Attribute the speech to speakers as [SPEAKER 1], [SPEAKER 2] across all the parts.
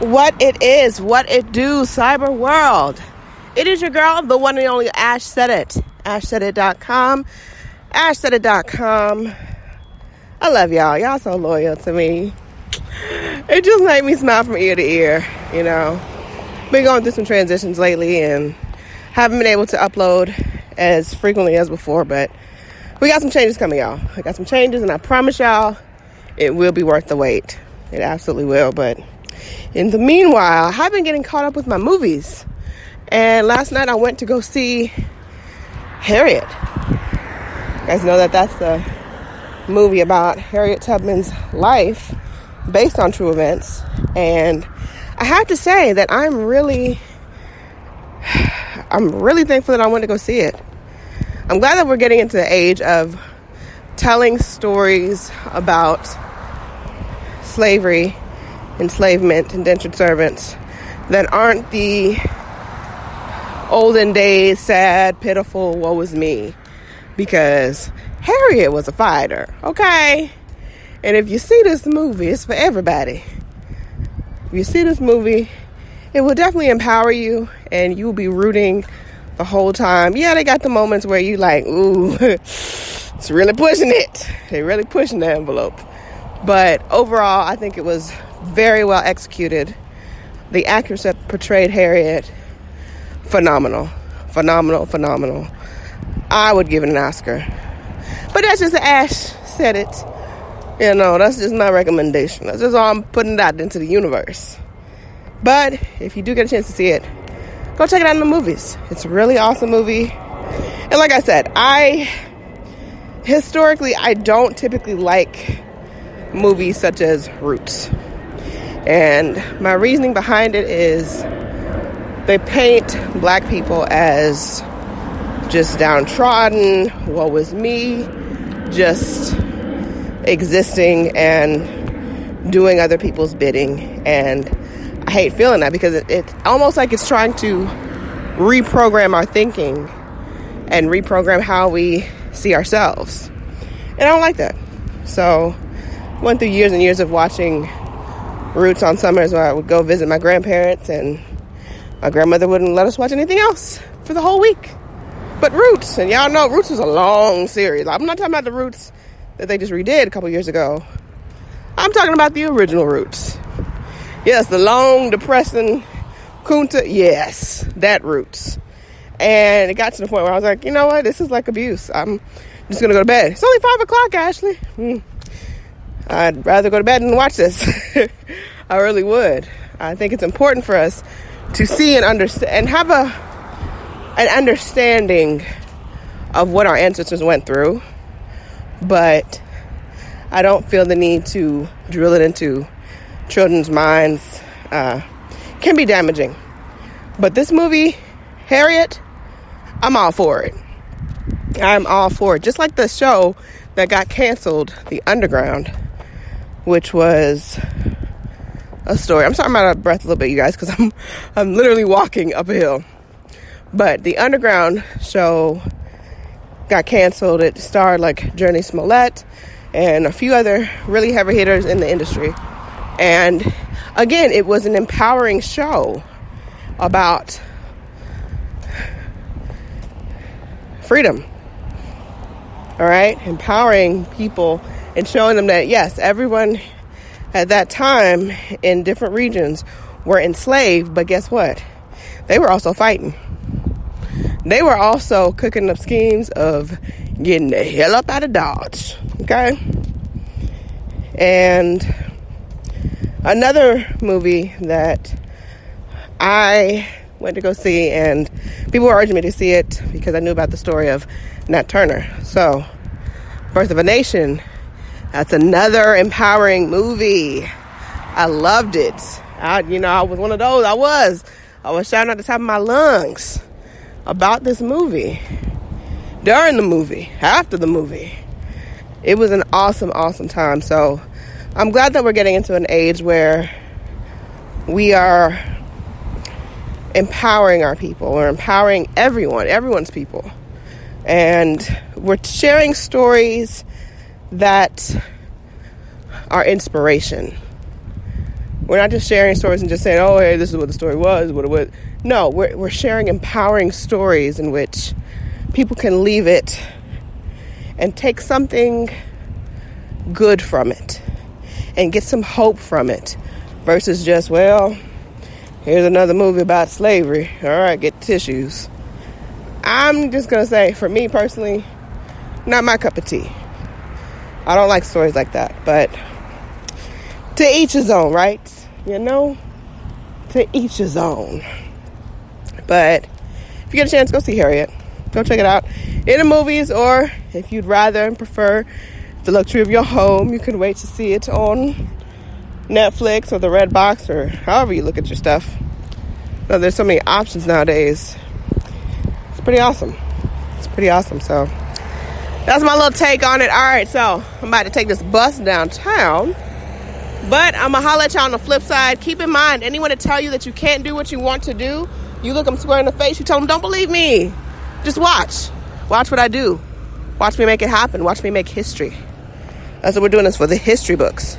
[SPEAKER 1] What it is, what it do, cyber world. It is your girl, the one and only Ash Said It. AshSaidIt.com. AshSaidIt.com. I love y'all. Y'all so loyal to me. It just made me smile from ear to ear, you know. Been going through some transitions lately and haven't been able to upload as frequently as before, but we got some changes coming, y'all. I got some changes, and I promise y'all it will be worth the wait. It absolutely will, but in the meanwhile, I've been getting caught up with my movies. And last night I went to go see Harriet. You guys know that that's the movie about Harriet Tubman's life based on true events. And I have to say that I'm really thankful that I went to go see it. I'm glad that we're getting into the age of telling stories about slavery, enslavement, indentured servants that aren't the olden days, sad, pitiful, woe is me. Because Harriet was a fighter, okay? And if you see this movie, it's for everybody. If you see this movie, it will definitely empower you, and you'll be rooting the whole time. Yeah, they got the moments where you like, ooh, it's really pushing it. They're really pushing the envelope. But overall, I think it was very well executed. The actress that portrayed Harriet, phenomenal. I would give it an Oscar. But that's just Ash Said It. You know, that's just my recommendation. That's just all I'm putting out into the universe. But if you do get a chance to see it, go check it out in the movies. It's a really awesome movie. And like I said, historically, I don't typically like movies such as Roots. And my reasoning behind it is they paint black people as just downtrodden, woe is me, just existing and doing other people's bidding. And I hate feeling that because it's almost like it's trying to reprogram our thinking and reprogram how we see ourselves. And I don't like that. So I went through years and years of watching Roots on summers where I would go visit my grandparents, and my grandmother wouldn't let us watch anything else for the whole week but Roots. And y'all know Roots was a long series. I'm not talking about the Roots that they just redid a couple years ago. I'm talking about the original Roots. Yes, the long, depressing Kunta. Yes, that Roots. And it got to the point where I was like, you know what? This is like abuse. I'm just going to go to bed. It's only 5 o'clock, Ashley. I'd rather go to bed than watch this. I really would. I think it's important for us to see and understand and have an understanding of what our ancestors went through. But I don't feel the need to drill it into children's minds. Can be damaging. But this movie, Harriet, I'm all for it. I'm all for it. Just like the show that got canceled, The Underground, which was a story. I'm sorry I'm out of breath a little bit, you guys, because I'm literally walking up a hill. But The Underground show got canceled. It starred like Journey Smollett and a few other really heavy hitters in the industry. And again, it was an empowering show about freedom. All right? Empowering people and showing them that, yes, everyone at that time in different regions were enslaved, but guess what? They were also fighting. They were also cooking up schemes of getting the hell up out of Dodge. Okay? And another movie that I went to go see, and people were urging me to see it because I knew about the story of Nat Turner. So, Birth of a Nation, that's another empowering movie. I loved it. I was one of those. I was shouting at the top of my lungs about this movie. During the movie, after the movie. It was an awesome, awesome time. So I'm glad that we're getting into an age where we are empowering our people. We're empowering everyone's people. And we're sharing stories that are inspiration. We're not just sharing stories and just saying, oh, hey, this is what the story was, what it was. No, we're sharing empowering stories in which people can leave it and take something good from it and get some hope from it versus just, well, here's another movie about slavery. All right, get tissues. I'm just going to say, for me personally, not my cup of tea. I don't like stories like that, but to each his own, right? You know, to each his own. But if you get a chance, go see Harriet. Go check it out in the movies, or if you'd rather and prefer the luxury of your home, you can wait to see it on Netflix or the Red Box or however you look at your stuff. No, there's so many options nowadays. It's pretty awesome. It's pretty awesome. So that's my little take on it. All right, so I'm about to take this bus downtown. But I'm going to holler at y'all on the flip side. Keep in mind, anyone to tell you that you can't do what you want to do, you look them square in the face, you tell them, don't believe me. Just watch. Watch what I do. Watch me make it happen. Watch me make history. That's what we're doing this for, the history books.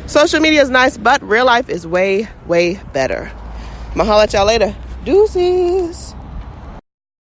[SPEAKER 1] Social media is nice, but real life is way, way better. I'm going to holler at y'all later. Deuces.